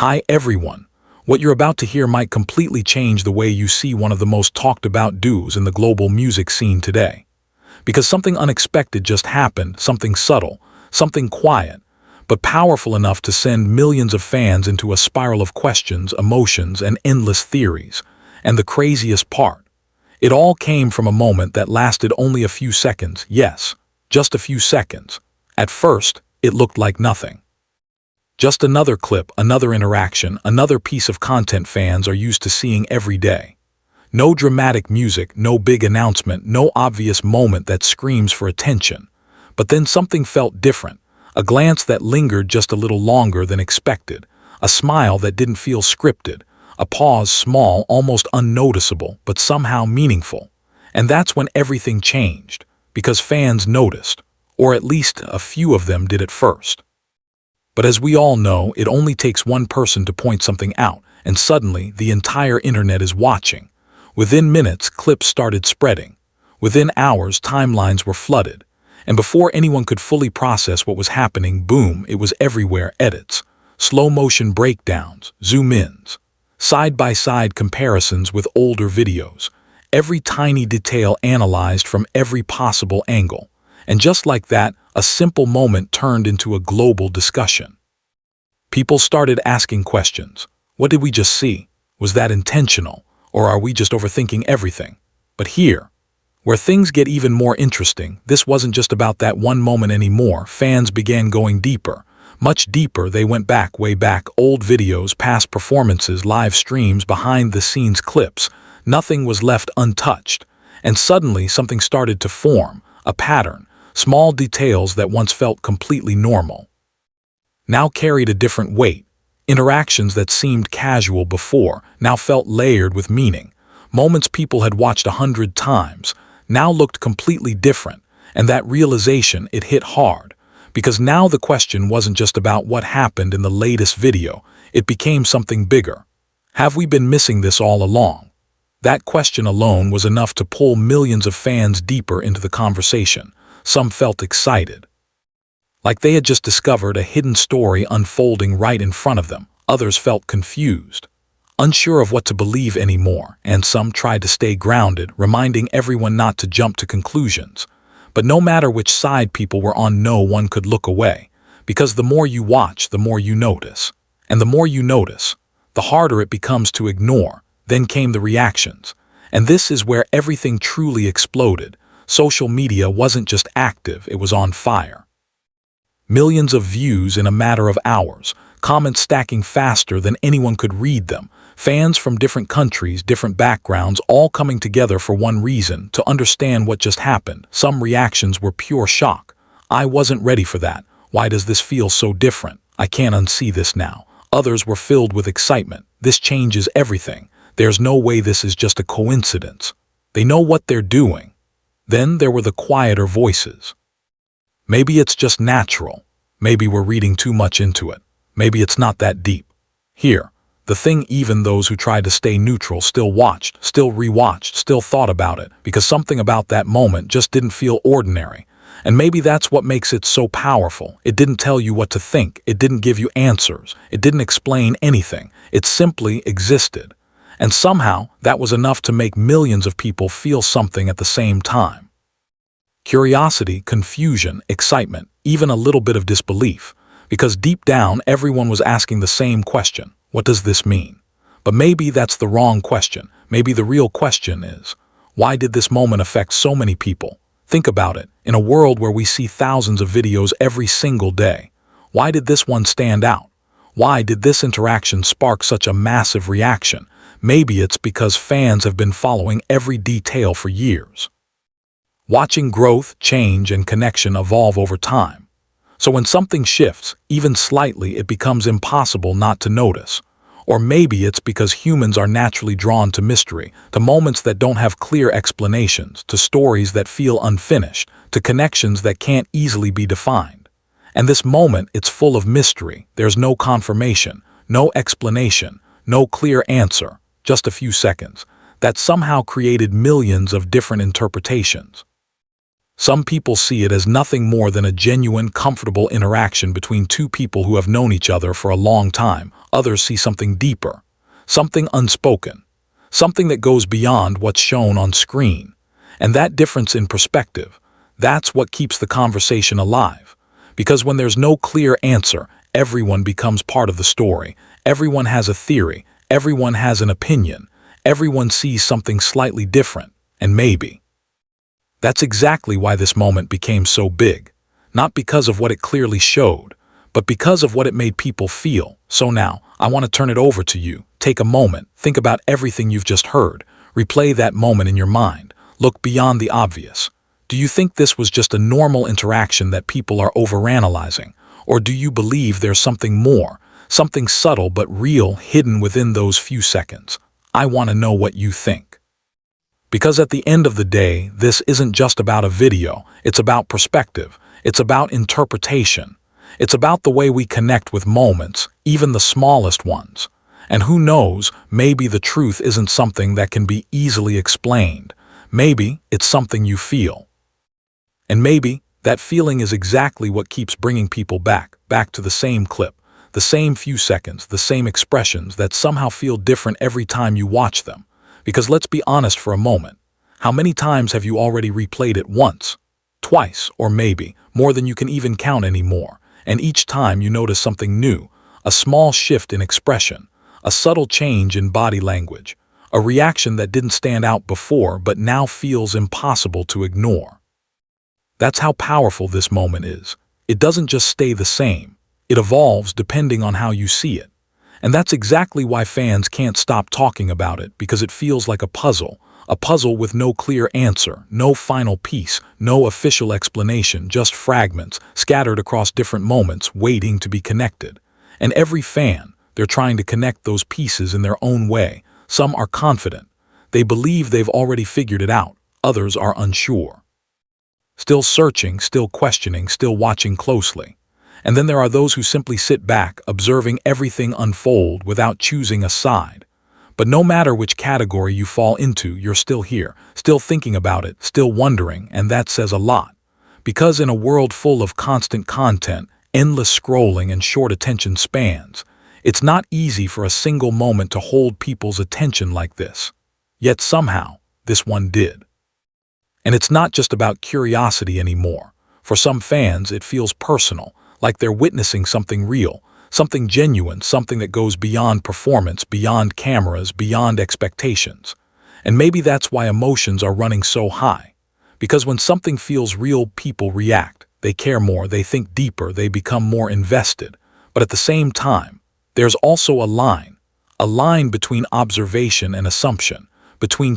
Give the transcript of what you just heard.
Hi everyone. What you're about to hear might completely change the way you see one of the most talked about duos in the global music scene today. Because something unexpected just happened, something subtle, something quiet, but powerful enough to send millions of fans into a spiral of questions, emotions, and endless theories. And the craziest part, it all came from a moment that lasted only a few seconds, yes, just a few seconds. At first, it looked like nothing. Just another clip, another interaction, another piece of content fans are used to seeing every day. No dramatic music, no big announcement, no obvious moment that screams for attention. But then something felt different, a glance that lingered just a little longer than expected, a smile that didn't feel scripted, a pause small, almost unnoticeable, but somehow meaningful. And that's when everything changed, because fans noticed, or at least a few of them did at first. But as we all know, it only takes one person to point something out, and suddenly the entire internet is watching. Within minutes, clips started spreading. Within hours, timelines were flooded. And before anyone could fully process what was happening, boom, it was everywhere: edits, slow-motion breakdowns, zoom-ins, side-by-side comparisons with older videos, every tiny detail analyzed from every possible angle. And just like that, a simple moment turned into a global discussion. People started asking questions. What did we just see? Was that intentional? Or are we just overthinking everything? But here, where things get even more interesting, this wasn't just about that one moment anymore. Fans began going deeper. Much deeper. They went back, way back, old videos, past performances, live streams, behind-the-scenes clips. Nothing was left untouched. And suddenly something started to form, a pattern. Small details that once felt completely normal now carried a different weight. Interactions that seemed casual before now felt layered with meaning. Moments people had watched 100 times now looked completely different, and that realization, it hit hard. Because now the question wasn't just about what happened in the latest video, it became something bigger. Have we been missing this all along? That question alone was enough to pull millions of fans deeper into the conversation. Some felt excited, like they had just discovered a hidden story unfolding right in front of them. Others felt confused, unsure of what to believe anymore, and some tried to stay grounded, reminding everyone not to jump to conclusions. But no matter which side people were on, no one could look away, because the more you watch, the more you notice. And the more you notice, the harder it becomes to ignore. Then came the reactions. And this is where everything truly exploded. Social media wasn't just active, it was on fire. Millions of views in a matter of hours, comments stacking faster than anyone could read them, fans from different countries, different backgrounds, all coming together for one reason: to understand what just happened. Some reactions were pure shock. I wasn't ready for that. Why does this feel so different? I can't unsee this now. Others were filled with excitement. This changes everything. There's no way this is just a coincidence. They know what they're doing. Then there were the quieter voices. Maybe it's just natural. Maybe we're reading too much into it. Maybe it's not that deep. Here, the thing: even those who tried to stay neutral still watched, still rewatched, still thought about it, because something about that moment just didn't feel ordinary. And maybe that's what makes it so powerful. It didn't tell you what to think. It didn't give you answers. It didn't explain anything. It simply existed. And somehow, that was enough to make millions of people feel something at the same time. Curiosity, confusion, excitement, even a little bit of disbelief. Because deep down, everyone was asking the same question: what does this mean? But maybe that's the wrong question. Maybe the real question is, why did this moment affect so many people? Think about it. In a world where we see thousands of videos every single day, why did this one stand out? Why did this interaction spark such a massive reaction? Maybe it's because fans have been following every detail for years, watching growth, change, and connection evolve over time. So when something shifts, even slightly, it becomes impossible not to notice. Or maybe it's because humans are naturally drawn to mystery, to moments that don't have clear explanations, to stories that feel unfinished, to connections that can't easily be defined. And this moment, it's full of mystery. There's no confirmation, no explanation, no clear answer, just a few seconds, that somehow created millions of different interpretations. Some people see it as nothing more than a genuine, comfortable interaction between two people who have known each other for a long time. Others see something deeper, something unspoken, something that goes beyond what's shown on screen. And that difference in perspective, that's what keeps the conversation alive. Because when there's no clear answer, everyone becomes part of the story. Everyone has a theory. Everyone has an opinion. Everyone sees something slightly different. And maybe that's exactly why this moment became so big. Not because of what it clearly showed, but because of what it made people feel. So now, I want to turn it over to you. Take a moment, think about everything you've just heard. Replay that moment in your mind. Look beyond the obvious. Do you think this was just a normal interaction that people are overanalyzing? Or do you believe there's something more, something subtle but real hidden within those few seconds? I want to know what you think. Because at the end of the day, this isn't just about a video. It's about perspective. It's about interpretation. It's about the way we connect with moments, even the smallest ones. And who knows, maybe the truth isn't something that can be easily explained. Maybe it's something you feel. And maybe that feeling is exactly what keeps bringing people back to the same clip, the same few seconds, the same expressions that somehow feel different every time you watch them. Because let's be honest for a moment. How many times have you already replayed it once, twice, or maybe more than you can even count anymore? And each time you notice something new, a small shift in expression, a subtle change in body language, a reaction that didn't stand out before but now feels impossible to ignore. That's how powerful this moment is. It doesn't just stay the same. It evolves depending on how you see it. And that's exactly why fans can't stop talking about it, because it feels like a puzzle with no clear answer, no final piece, no official explanation, just fragments scattered across different moments waiting to be connected. And every fan, they're trying to connect those pieces in their own way. Some are confident. They believe they've already figured it out. Others are unsure. Still searching, still questioning, still watching closely. And then there are those who simply sit back, observing everything unfold without choosing a side. But no matter which category you fall into, you're still here, still thinking about it, still wondering, and that says a lot. Because in a world full of constant content, endless scrolling, and short attention spans, it's not easy for a single moment to hold people's attention like this. Yet somehow, this one did. And it's not just about curiosity anymore. For some fans, it feels personal, like they're witnessing something real, something genuine, something that goes beyond performance, beyond cameras, beyond expectations. And maybe that's why emotions are running so high. Because when something feels real, people react. They care more, they think deeper, they become more invested. But at the same time, there's also a line between observation and assumption, between